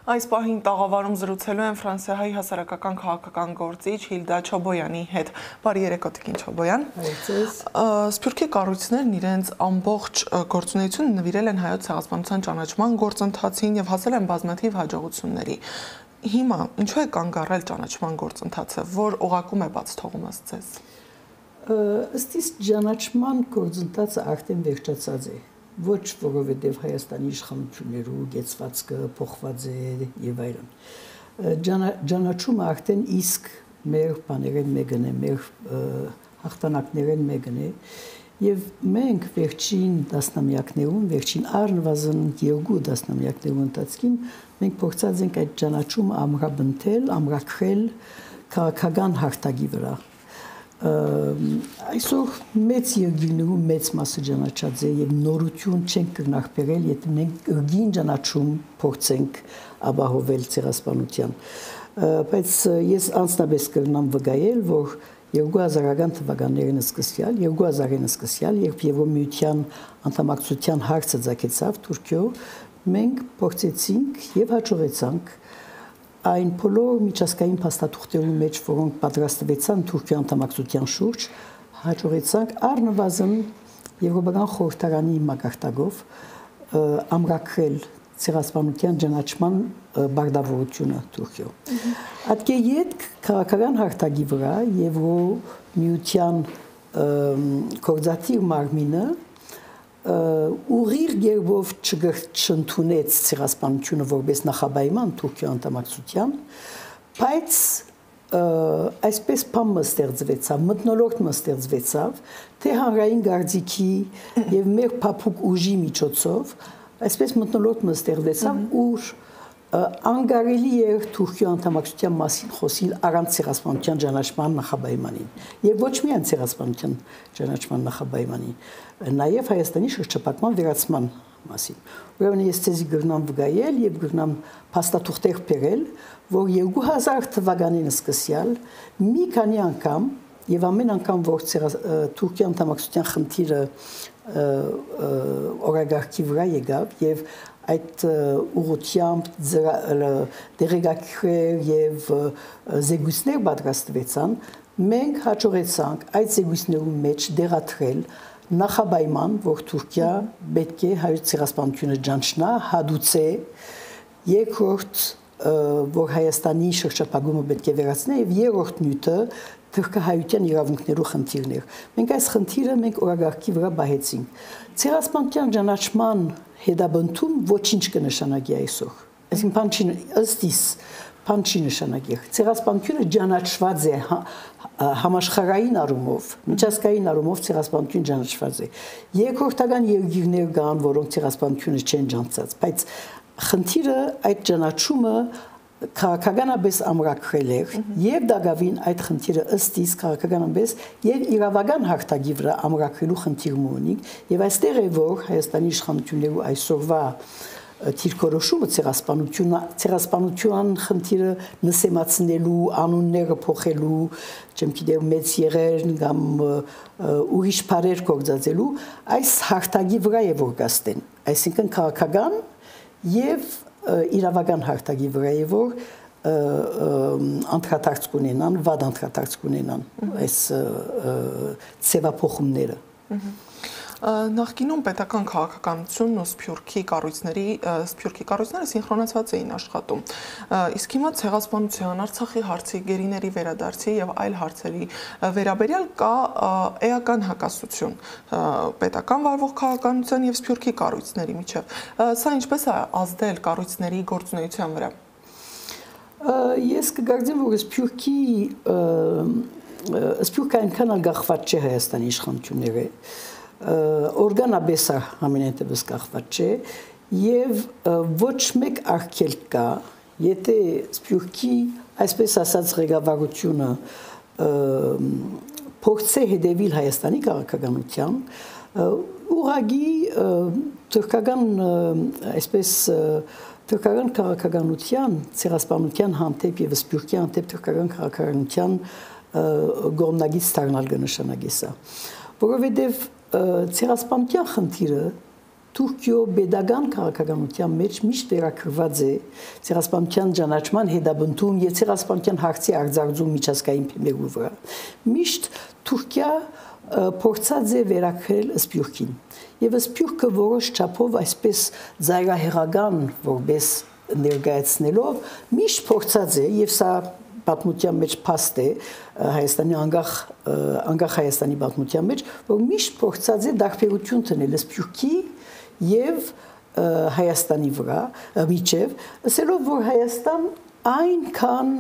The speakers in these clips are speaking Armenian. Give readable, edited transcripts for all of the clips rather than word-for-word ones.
Այս պահին տաղավարում զրուցելու են Ֆրանսիայի հասարակական քաղաքական գործիչ Հիլդա Չոբոյանի հետ։ Բարի երեկո, Տիկին Չոբոյան։ Սփյուռքի կառույցներն իրենց ամբողջ գործունեությունը նվիրել են հայոց ցեղասպանության ճանաչման գործընթացին եւ հասել են բազմաթիվ հաջողությունների։ Հիմա ինչու է կանգ առել ճանաչման գործընթացը, որ օղակում է բաց թողում ըստ ձեզ։ Ըստ իս ճանաչման գործընթացը արդեն վերջացած է։ Ոչ որովհետև Հայաստանի իշխանություններու գեցվածքը փոխված է եւ այլն։ Ճանաչումը արդեն իսկ մեր բաներեն մեկն է, մեր հաղթանակներեն մեկն է եւ մենք վերջին տասնամյակներուն, վերջին առնվազն 2 տասնամյակներու ընթացքին մենք փորձած ենք այդ ճանաչումը ամրապնդել, ամրագրել քաղաքական հարթակի վրա։ Այսօր մեծ երկիրներում մեծ մասը ճանաչած է եւ նորություն չենք կրնախբերել, եթե մենք ըրգին ճանաչում փորձենք ապահովել ցեղասպանության։ Բայց ես անձնապես կրնամ վկայել, որ 2000-ական թվականներին սկսյալ, 2000-ին սկսյալ, երբ Եվրոմիության անդամակցության հարցը ցակեցավ Թուրքիո, մենք փորձեցինք եւ հաջողեցանք այն բոլոր միջազգային փաստաթուղթերի մեջ, որոնք պատրաստվեցան Թուրքիա անդամակցության շուրջ, հաջողեցանք առնվազն Եվրոպական խորհրդարանի մակարդակով ամրագրել ցեղասպանության ճանաչման բարդավորությունը Թուրքիո։ Ատկե յետ քաղաքական հարթակի վրա Եվրոմիության գործադիր մարմինը ուղիղ գերբով չընդունեց ցեղասպանությունը որպես նախապայման Թուրքիա անդամակցության, բայց այսպես բանը ստեղծվեցավ, մթնոլորտը ստեղծվեցավ, թե հանրային գարձիքի եւ մեր փափուկ ուժի միջոցով, այսպես մթնոլորտը ստեղծվեցավ, ուր անգարելի էր Թուրքիա անդամակցության մասին խոսիլ առանց ցեղասպանության ճանաչման նախապայմանին եւ ոչ միայն ցեղասպանության ճանաչման նախապայմանին, նաեւ Հայաստանի շրջապատման վերացման մասին։ Ուրեմն ես ցեզի գրնամ վկայել եւ գրնամ փաստաթուղթեր բերել, որ 2000 թվականին սկսյալ մի քանի անգամ եւ ամեն անգամ որ Թուրքիա անդամակցության խնդիրը օրագարկի վրա եկավ եւ այդ ուղղությամբ դերեկատվեր եւ զեկույցներ պատրաստվեցան, մենք հաջողեցանք այդ զեկույցներու մեջ դեղատրել նախապայման, որ Թուրքիա պետք է հայոց ցեղասպանությունը ճանաչնա, հադուցե, երկրորդ որ Հայաստանի շրջապատումը պետք է վերացնե եւ երրորդ նյութը թուրքահայության իրավունքներու խնդիրներ։ Մենք այս խնդիրը մենք օրագարկի վրա բահեցինք։ Ցեղասպանության ճանաչման հետաբնթում ոչինչ կնշանակի այսօր։ Այսինքն ըստ իս բան չի նշանակի։ Ցեղասպանությունը ճանաչված է համաշխարհային առումով, միջազգային առումով ցեղասպանությունը ճանաչված է։ Երկրորդական երկիրներ կան, որոնք ցեղասպանությունը չեն ճանաչած, բայց խնդիրը այդ ճանաչումը քաղաքականապես ամրագրել էր եւ դակավին այդ խնդիրը ըստ իս քաղաքականապես եւ իրավական հարթակի վրա ամրագրելու խնդիր ունի եւ այստեղ է որ Հայաստանի իշխանություններու այսօրվա թիրքորոշումը ցեղասպանության խնդիրը նսեմացնելու, անունները փոխելու, չեմ գիտեմ մեծ եղերն կամ ուրիշ բարեր գործածելու այս հարթակի վրա է որ գաստեն, այսինքն քաղաքական եւ իրավական հարթակի վրա է որ անդրադարձ կունենան, վատ անդրադարձ կունենան այս ցեղափոխումները։ Նախկինում պետական քաղաքականությունն ու սփյուռքի կառույցները սինխրոնացված էին աշխատում։ Իսկ հիմա ցեղասպանության, Արցախի հարցի, գերիների վերադարձի եւ այլ հարցերի վերաբերյալ կա էական հակասություն պետական վարվող քաղաքականության եւ սփյուռքի կառույցների միջեւ։ Սա ինչպես է ազդել կառույցների գործունեության վրա։ Ես կգործեմ որ սփյուռքը այնքան գախված չէ Հայաստանի իշխանությունները օրգանաբես ամենայնտեղս կախված չէ եւ ոչ մեկ արգելք կա եթե սփյուռքի այսպես ասած ղեկավարությունը փորձե հետևել Հայաստանի քաղաքականության ուղղակի թուրքական այսպես թուրքական քաղաքականության ցեղասպանության հանդեպ եւ սփյուռքի հանդեպ թուրքական քաղաքականության գոհնագից դառնալ կնշանակի սա որովհետեւ ցեղասպանության խնդիրը Թուրքիո pedagogan քաղաքականության մեջ միշտ վերակրված է ցեղասպանության ճանաչման հետապնդում եւ ցեղասպանության հարցի արձագանքում միջազգային փեմերու վրա։ Միշտ Թուրքիա փորձած է վերակրել Սփյուռքին։ Եվ Սփյուռքը որոշ չափով այսպես զայրահեղական որպես ներկայացնելով միշտ փորձած է եւ սա պատմության մեջ փաստ է Հայաստանի անկախ Հայաստանի պատմության մեջ, որ միշտ փորձած է դարբերություն տնել Սփյուռքի եւ Հայաստանի վրա միջև, ասելով որ Հայաստան այնքան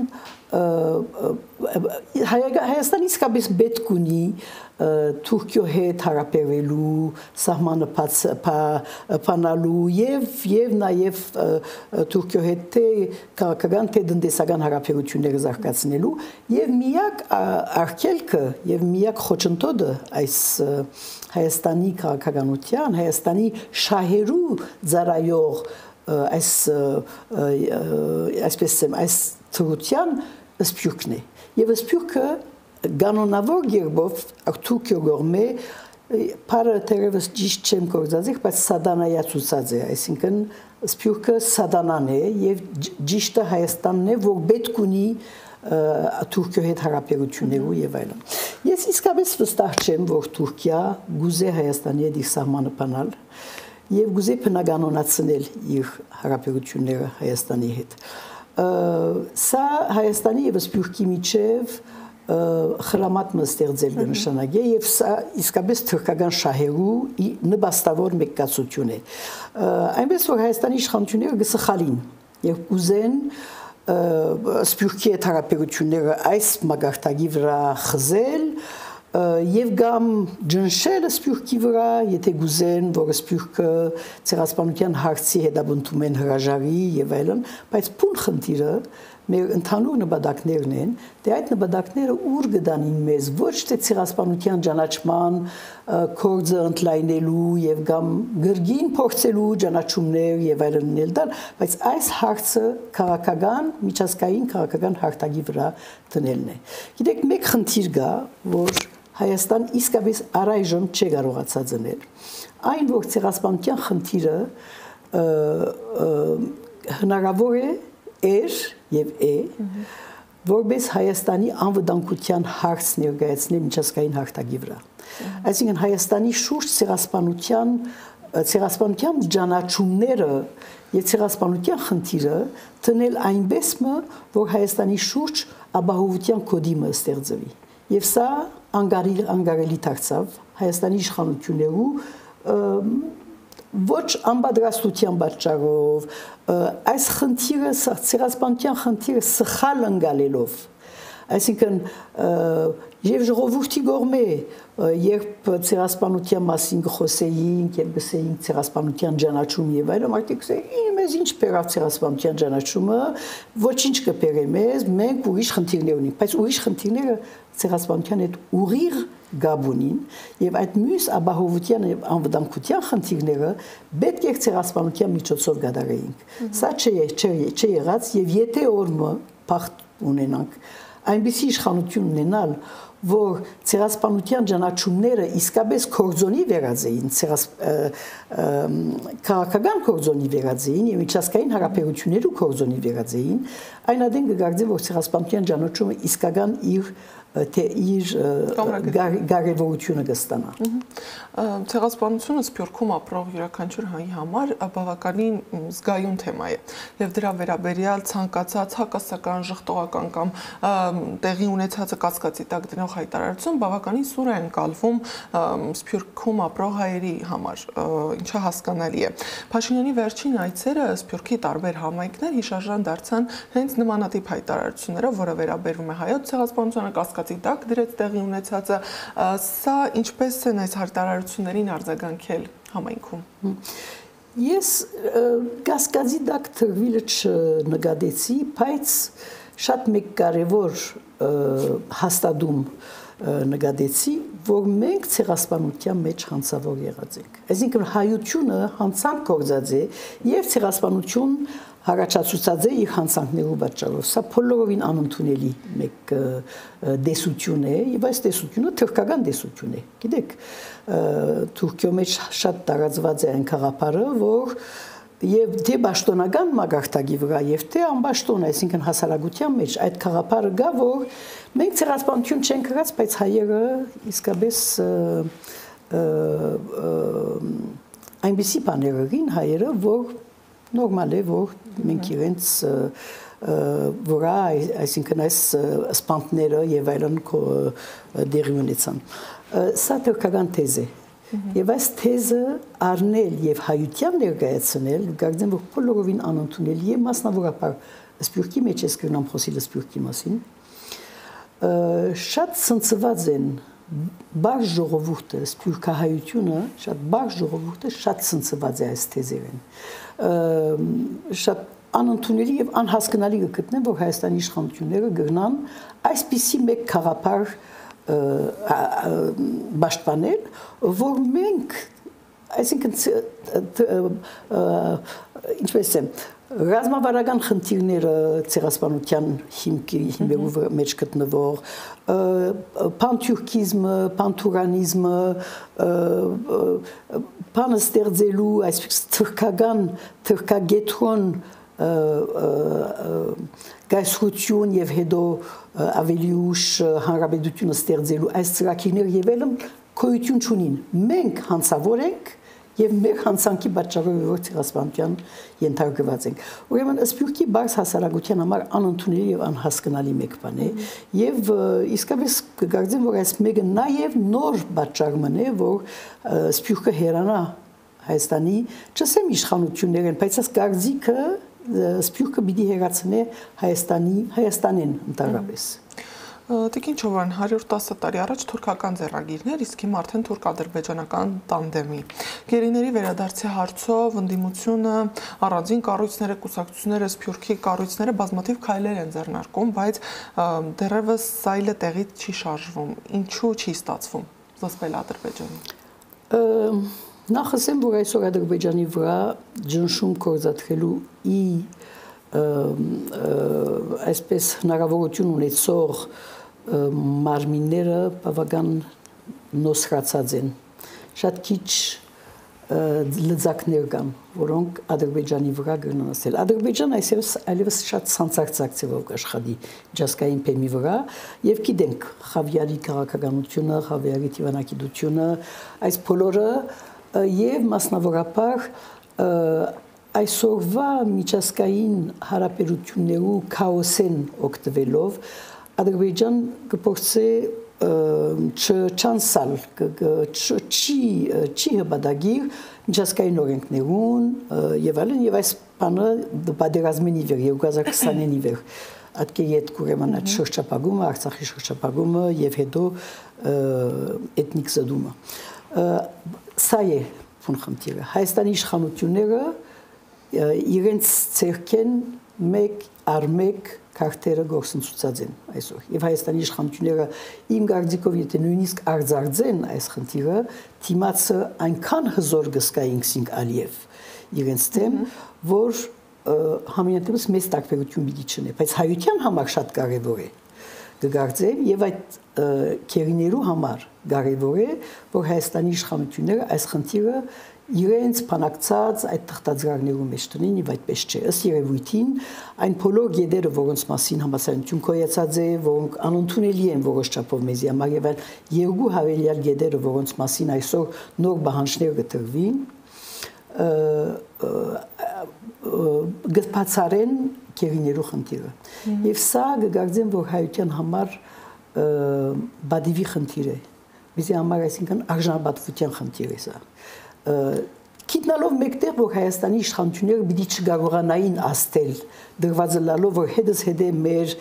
Հայաստանի իսկապես պետք ունի Թուրքիո հետ հարաբերելու, սահմանը փանալու եւ նաեւ Թուրքիո հետ թե քաղաքական թե տնտեսական հարաբերությունները զարգացնելու եւ միակ արգելքը եւ միակ խոչընդոտը այս Հայաստանի քաղաքականության, Հայաստանի շահերու ծառայող այս թրության Սփյուռքն է եւ Սփյուռքը Կանոնավոր գերբով Թուրքիո գորմե Պարը թերևս ճիշտ չեմ գործածի, բայց սադանայացուցած է, այսինքն Սփյուռքը սադանան է եւ ճիշտը Հայաստանն է, որ պետք ունի Թուրքիո հետ հարաբերություններու եւ այլն։ Ես իսկապես վստահ չեմ, որ Թուրքիա գուզե Հայաստանի հետ իր սահմանը փանալ եւ գուզե բնականոնացնել իր հարաբերությունները Հայաստանի հետ։ Սա Հայաստանի եւ Սփյուռքի միջև խրամատ մստեղծել նշանակե եւ սա իսկապես թուրքական շահերու նպաստավոր մեկկացություն է այնպես որ Հայաստանի իշխանությունները գսխալին եւ ուզեն Սփյուռքի հետ հարաբերությունները այս մագարտակի վրա խզել եւ գամ ջնշել Սփյուռքի վրա, եթե գուզեն, որ Սփյուռքը ցեղասպանության հարցի հետապնդում են հրաժարի եւ այլն, բայց փուն խնդիրը մեր ընդհանուր նպատակներն են, դե այդ նպատակները ուր գտանին մեզ, ոչ թե ցեղասպանության ճանաչման կորձը ընդլայնելու եւ կամ գրգին փորձելու ճանաչումներ եւ այլն դալ, բայց այս հարցը քաղաքական, միջազգային քաղաքական հարթակի վրա դնելն է։ Գիտեք, մեկ խնդիր կա, որ Հայաստան իսկապես առայժմ չի կարողացած դնել։ Այն որ ցեղասպանության խնդիրը հնարավոր է եւ որպես Հայաստանի անվտանգության հարց ներկայացնել միջազգային հարթակի վրա։ Այսինքն Հայաստանի շուրջ ցեղասպանության ճանաչումները եւ ցեղասպանության խնդիրը դնել այնպես որ Հայաստանի շուրջ ապահովության կոդիմը ստեղծվի։ Եվ սա անգարելի դարձավ Հայաստանի իշխանություններու ոչ անպատրաստության պատճառով այս խնդիրը ցեղասպանության խնդիրը սխալ ընկալելով այսինքն եւ ժողովրդի գորմե երբ ցեղասպանության մասին խոսեինք եւ գսեինք ցեղասպանության ճանաչում եւ այլն մարդիկ ասեին մեզ ինչ բերավ ցեղասպանության ճանաչումը ոչինչ կբերե մեզ մենք ուրիշ խնդիրներ ունենք բայց ուրիշ խնդիրները ցեղասպանության հետ ուղիղ գաբունին եւ այդ մյուս ապահովության եւ անվտանգության խնդիրները պետք է ցեղասպանության միջոցով գդարեինք սա չի եղած եւ եթե օրը փախտ ունենանք այնպիսի իշխանություն ունենալ որ ցեղասպանության ճանաչումները իսկապես կորձոնի վերածեին քաղաքական կորձոնի վերածեին եւ միջազգային հարաբերություններու կորձոնի վերածեին այն ադեն կգարձի որ ցեղասպանության ճանաչումը իսկական իր կարևորությունը կստանա։ Ցեղասպանությունը Սփյուռքում ապրող յուրաքանչյուր հայի համար բավականին զգայուն թեմա է եւ դրա վերաբերյալ ցանկացած հակասական, ժխտողական կամ տեղի ունեցածը կասկածի տակ դնող հայտարարություն բավականին սուր է ընկալվում Սփյուռքում ապրող հայերի համար, ինչը հասկանալի է։ Փաշինյանի վերջին այցերը Սփյուռքի տարբեր համայնքներ հիշարժան դարձան հենց նմանատիպ հայտարարություններով, որը վերաբերվում է հայոց ցեղասպանությանը կասկածի տակ դրեց տեղի ունեցածը, սա ինչպես են այս հայտարարություններին արձագանքել համայնքում։ Ես կասկածի տակ թրվիլը չնկատեցի, բայց շատ մեկ կարևոր հաստատում նկատեցի, որ մենք ցեղասպանության մեջ հանցավոր եղած ենք։ Այսինքն հայությունը հանցանք գործած է եւ ցեղասպանություն հարաճացուցած է իր հանցանքներու պատճառով։ Սա բոլորովին անընդունելի մեկ դեսություն է, եւ այս դեսությունը թուրքական դեսություն է։ Գիտեք, Թուրքիո մեջ շատ տարածված է այն խաղապարը, որ եւ դե պաշտոնական մագարտակի վրա եւ թե անպաշտոն, այսինքն հասարակության մեջ այդ խաղապարը գա, որ մենք ցեղասպանություն չենք գրած, բայց հայերը իսկապես այնպիսի բաներ ըրին հայերը, որ նորմալ է, որ մենք իրենց վրա, այսինքն այս սպանտները եւ այլն դերի ունեցան։ Սա թուրքական թեզ է։ Եվ այս թեզը առնել եւ հայության ներկայացնել, գարձեմ որ բոլորովին անընդունելի է, մասնավորապես սփյուռքի մեջ ես կրնամ խոսել սփյուռքի մասին։ Շատ ցնցված են բարձ ժողովուրդը, սփյուռքահայությունը, շատ բարձ ժողովուրդը շատ ցնցված է այս թեզերին։ Շատ անընդունելի եւ անհասկանալի կգտնեմ, որ Հայաստանի իշխանությունները գրնան այսպիսի մեկ խաղապար պաշտպանել, որ մենք, այսինքն ինչպես է, ռազմավարական խնդիրները ցեղասպանության հիմքերու մեջ գտնվող, պանթյուրքիզմը, պանթուրանիզմը, բանը ստեղծելու այսպես թուրքագետրոն գայսրություն եւ հետո ավելի ուշ հանրապետությունը ստեղծելու այս ծրագիրները եւ այլն քոյություն չունին։ Մենք հանցավոր ենք եւ մեր հանցանքի պատճառով որ ցեղասպանության ենթարկված ենք։ Ուրեմն սփյուռքի բարձ հասարակության համար անընդունելի եւ անհասկանալի մեկ բան է եւ իսկապես կգարձեմ որ այս մեկը նաեւ նոր պատճառ մնե որ սփյուռքը հերանա Հայաստանի չսեմ իշխանություններն, բայց այս գարձիկը սփյուռքը պիտի հերացնե Հայաստանին ընդհանրապես։ Տիկին Չովան, 110 տարի առաջ թուրքական ձեռագիրներ, իսկ հիմա արդեն թուրք-ադրբեջանական տանդեմի։ Գերիների վերադարձի հարցով ընդդիմությունը, առանձին կառույցները, կուսակցությունները, սփյուռքի կառույցները բազմաթիվ քայլեր են ձեռնարկում, բայց դեռևս սայլը տեղից չի շարժվում։ Ինչու չի ստացվում զսպել Ադրբեջանին։ Նախ ասեմ, որ այսօր Ադրբեջանի վրա ճնշում կործադրելու այսպես հնարավորություն ունեցող մարմինները բավական նոսրացած են։ Շատ քիչ լծակներ կան, որոնք Ադրբեջանի վրա կգնան ասել։ Ադրբեջանը այլևս շատ ցանցակցակ ձևով կաշխատի ջասկային բեմի վրա եւ գիտենք Խավիարի քաղաքականությունը, Խավիարի դիվանագիտությունը, այս բոլորը եւ մասնավորապես այսօրվա միջազգային հարաբերություններու քաոսեն օգտվելով Ադրբեջան կփորձի չանցալ չի հպատակիր միջազգային օրենքներուն եւ այլն եւ այս բանը պատերազմին իվեր 2020-ին իվեր ատկե իդ կուրեման այդ շրջապագումը Արցախի շրջապագումը եւ հետո էթնիկ զդումը սա է փնխնդիրը Հայաստանի իշխանությունները իրենց ցերքեն մեկ առ մեկ քարտերը գործընծուցած են այսօր եւ Հայաստանի իշխանությունները իմ գարձիկով եթե նույնիսկ արձարծեն այս խնդիրը թիմացը այնքան հզոր գսկայինքսինք Ալիև իրենց դեմ որ համենայնպես մեծ տարբերություն պիտի չունի բայց հայության համար շատ կարեւոր է կգարձեմ եւ այդ քերիներու համար կարեւոր է որ Հայաստանի իշխանությունները այս խնդիրը իրենց բանակցած այդ թղթածրագրերու մեջ տնին եւ այդպես չէ ըստ երևույթին այն բոլոր գեդերը որոնց մասին համասարություն կոյացած է որոնք անընդունելի են որոշ չափով մեզի համար եւ այլ երկու հավելյալ գեդերը որոնց մասին այսօր նոր բանջներ կտրվին գծբացարեն քերիներու խնդիրը եւ սա կգարձեմ որ հայության համար բադիվի խնդիր է մեզի համար այսինքն արժանապատվության խնդիր է սա Գիտնալով մեկտեղ, որ Հայաստանի իշխանությունները պիտի չկարողանային աստել, դրված լալով, որ հետս հետե մեր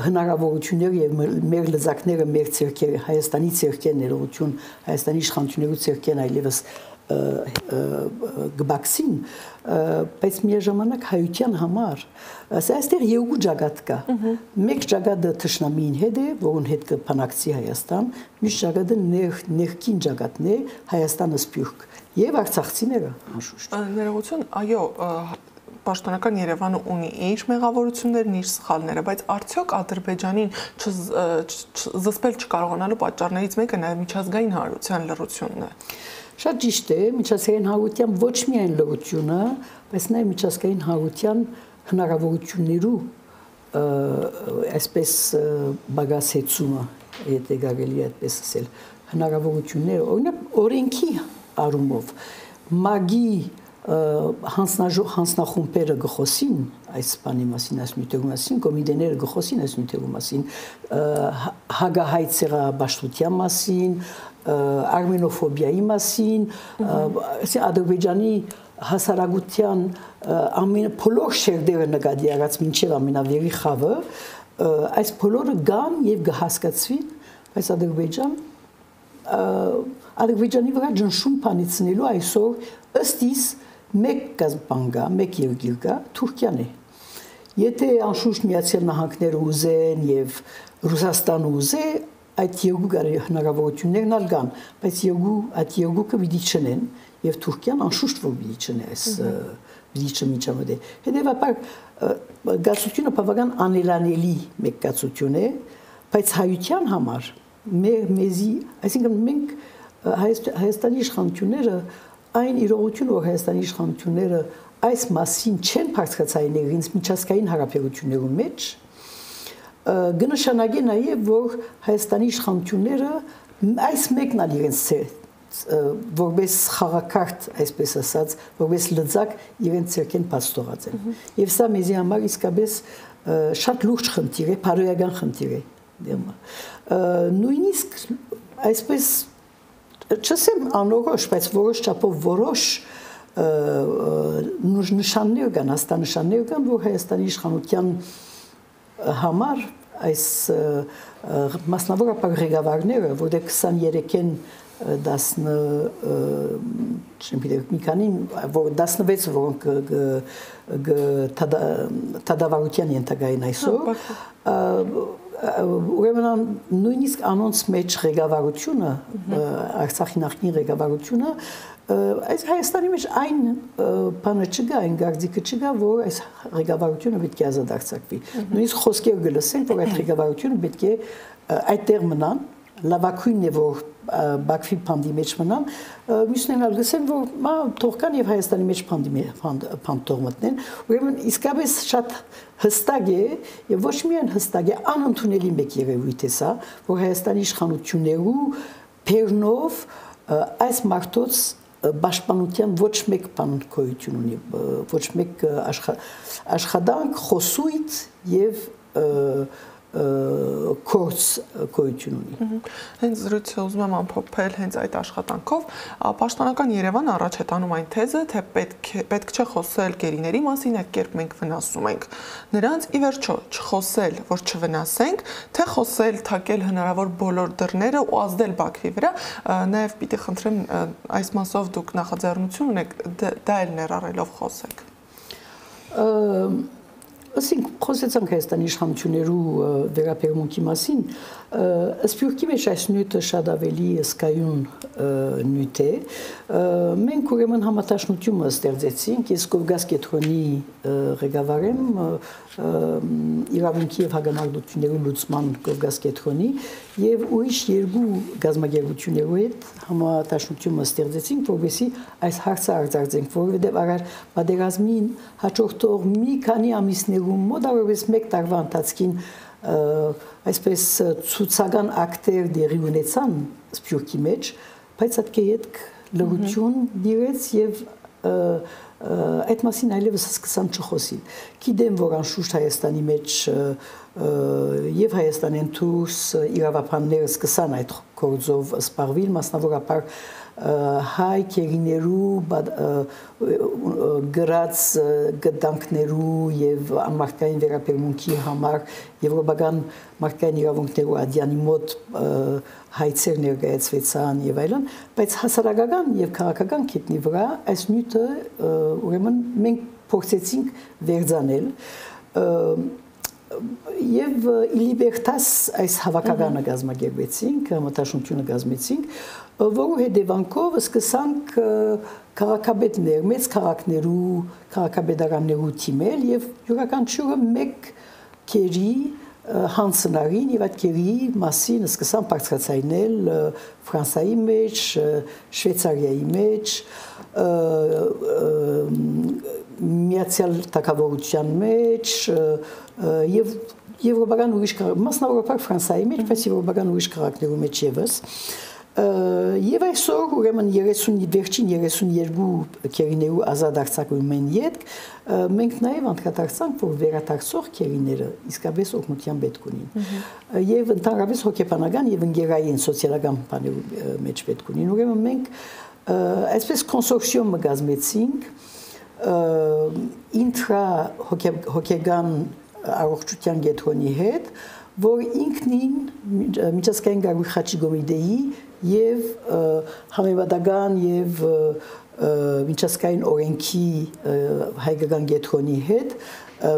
հնարավորությունները եւ մեր լեզակները մեր ցերկերը Հայաստանի ցերկեն ներողություն Հայաստանի իշխանությունների ցերկեն այլևս գբաքսին բայց միաժամանակ հայության համար այստեղ երկու ճակատ կա մեկ ճակատը թշնամիին հետ է որոնց հետ կփանակցի Հայաստան մյուս ճակատը ներքին ճակատն է Հայաստանը սփյուռք եւ արցախցիները անշուշտ ներողություն այո պաշտոնական Երևանը ունի իր մեղավորություններն, իր սխալները, բայց արդյոք Ադրբեջանին զսպել չկարողանալու պատճառներից մեկը նաև միջազգային հանրության լռությունն է։ Շատ ճիշտ է, միջազգային հանրության ոչ միայն լռությունը, բայց նաև միջազգային հանրության հնարավորություններու այսպես բագասեցումը, եթե կարելի է այդպես ասել, հնարավորությունները, օրինակ օրենքի առումով մագի հանձնախումբերը գխոսին այս բանի մասին, այս նյութերի մասին, կոմիտեները գխոսին այս նյութերի մասին, հագահայ ցեղաբաշխության մասին, արմենոֆոբիայի մասին, Ադրբեջանի հասարակության բոլոր շերտերը նկատի առած մինչև ամենավերի խավը, այս բոլորը գան եւ կհասկացվին, բայց Ադրբեջանի վրա ջնշում բանեցնելու այսօր ըստ իս մեկ բան կա, մեկ երկիր կա, Թուրքիան է։ Եթե անշուշտ Միացյալ Նահանգները ուզեն եւ Ռուսաստանը ուզե, այդ երկու հնարավորություններն ալ կան, բայց այդ երկուքը պիտի չնեն եւ Թուրքիան անշուշտ որ պիտի չնե այս պիտի չմիջամտի։ Հետեւաբար գացությունը բավական անելանելի մեկ գացություն է, բայց հայության համար մեզի, այսինքն մենք Հայաստանի իշխանությունները այն իրողությունը, որ Հայաստանի իշխանությունները այս մասին չեն բարձրացրել իրենց միջազգային հարաբերություններում մեջ, կնշանակի նաև, որ Հայաստանի իշխանությունները այս մեկն ալ իրենց որպես խաղակարդ, այսպես ասած, որպես լծակ իրենց ցերքեն պաստորած են։ Եվ սա մեզի համար իսկապես շատ լուրջ խնդիր է, բարոյական խնդիր է։ Նույնիսկ այսպես չասեմ անորոշ, բայց որոշ չափով որոշ նշաններ կան, հաստանշաններ կան, որ Հայաստանի իշխանության համար այս մասնավորապես ղեկավարները, որտեղ 23-ին 16 որոնք թադավարության ենթակային այսօր, ուրեմն նույնիսկ անոնց մեջ ղեկավարությունը, Արցախի նախկին ղեկավարությունը, այս Հայաստանի մեջ այն բանը չկա, այն գաղձիկը չկա, որ այս ղեկավարությունը պետք է ազատարձակվի։ Նույնիսկ խոսքեր գլսենք, որ այդ ղեկավարությունը պետք է այդտեղ մնան, լավագույնն է, որ Բաքվի փանդի մեջ մնան, մյուսներն ալ գսեն, որ թող կան եւ Հայաստանի մեջ փանդ թող մտնեն, ուրեմն իսկապես շատ հստակ է եւ ոչ միայն հստակ է, անընդունելի մեկ երևույթ է սա, որ Հայաստանի իշխանություններու բեռնով այս մարդոց պաշտպանության ոչ մեկ բան գոյություն ունի, ոչ մեկ աշխատանք, խոսույթ եւ կորց գոյություն ունի։ Հենց զրույցը ուզում եմ ամփոփել հենց այդ աշխատանքով, պաշտոնական Երևանը առաջ է տանում այն թեզը, թե պետք չէ խոսել գերիների մասին, այդ կերպ մենք վնասում ենք նրանց, ի վերջո չխոսել, որ չվնասենք, թե խոսել, թակել հնարավոր բոլոր դռները ու ազդել Բաքվի վրա, նաև պիտի խնդրեմ այս մասով դուք նախաձեռնություն ունեք, դա էլ ներառելով խոսեք։ Ասենք խոսեցանք Հայաստանի իշխանություններու վերաբերմունքի մասին, Սփյուռքի մեջ այս նյութը շատ ավելի հսկայուն նյութ է։ Մենք ուրեմն համատաշնությունը ստեղծեցինք, ես Կովկաս կենտրոնի ղեկավար եմ, իրավունքի եւ հագանագիտությունների լուծման Կովկաս կենտրոնի եւ ուրիշ երկու գազագերբություններու հետ համատաշնությունը ստեղծեցինք, որովհետեւ այս հարցը արձարծենք, որովհետեւ առար պատերազմին հաջորդող մի քանի ամիսներում մոտավորապես 1 տարվա ընթացքին այսպես ցուցական ակտեր դերի ունեցան Սփյուռքի մեջ, բայց այդ կետ լրություն դիրեց եւ այդ մասին այլևս սկսան չխոսին։ Գիտեմ, որ անշուշտ Հայաստանի մեջ եւ Հայաստանեն դուրս իրավաբանները սկսան այդ գործով սպառվել, մասնավորապես հայ քերիներու գրած գտանքներու եւ անմարդկային վերաբերմունքի համար եվրոպական մարդկային իրավունքներու ադյանի մոտ հայցեր ներկայացվեցան եւ այլն, բայց հասարակական եւ քաղաքական կետնի վրա այս նյութը ուրեմն մենք փորձեցինք վերցնել Եվ Իլիբերտաս այս հավաքականը գազմագերբեցինք, մտաշունչությունը գազմեցինք, որու հետևանքով սկսանք քաղաքապետներ, մեծ քաղաքապետարաններու թիմել եւ յուրաքանչյուրը մեկ քերի հանցնարին եւ այդ քերի մասին սկսան բարձրացնել Ֆրանսիայի մեջ, Շվեյցարիայի մեջ, Միացյալ Թագավորության մեջ եւ եվրոպական ուրիշ մասնավորապես Ֆրանսիայի մեջ, բայց եվրոպական ուրիշ քաղաքներու մեջ եւս եւ այսօր ուրեմն 30 վերջին 32 քերիներու ազատ արձակումեն յետք մենք նաեւ անդրադարձանք որ վերադարձող քերիները իսկապես օգնության պետք ունին եւ ընդհանրապես հոգեբանական եւ ընկերային սոցիալական բաներու մեջ պետք ունին ուրեմն մենք այսպես կոնսորցիում գազմեցինք ինտրա հոգեգան առողջության կենտրոնի հետ, որ ինքնին միջազգային գարույ խաչի կոմիտեի եւ համեմատական եւ միջազգային օրենքի հայկական կենտրոնի հետ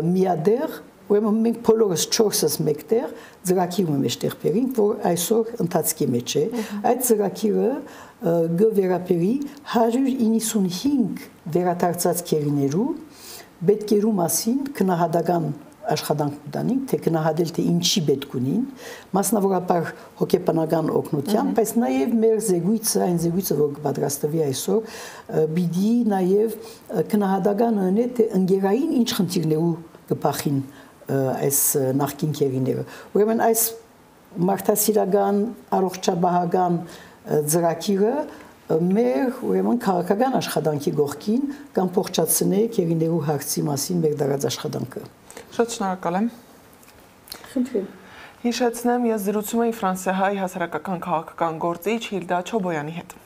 միադեղ ուրեմն մենք բոլորս 4-ս մեկտեղ ծրագիրը մեջտեղ բերինք, որ այսօր ընթացքի մեջ է։ Այդ ծրագիրը գվերապերի 195 վերադարձած քերիներու պետքերու մասին քննադատական աշխատանք տանենք, թե քննադատել թե ինչի պետք ունին, մասնավորապես հոգեբանական օգնության, բայց նաև մեր զեկույցը, այն զեկույցը, որ պատրաստվի այսօր, պիտի նաև քննադատական ունի, թե ընկերային ինչ խնդիրներու կփախին այս նախկին քերիները։ Ուրեմն այս մարդասիրական, առողջապահական ծրագիրը մեր ուրեմն քաղաքական աշխատանքի գողքին կամ փոխչացնե քերիներու հարցի մասին մեր դարած աշխատանքը։ Շատ շնորհակալ եմ։ Խնդրեմ։ Հիշեցնեմ, ես զրուցում էի ֆրանսիահայ հասարակական քաղաքական գործիչ Հիլդա Չոբոյանի հետ։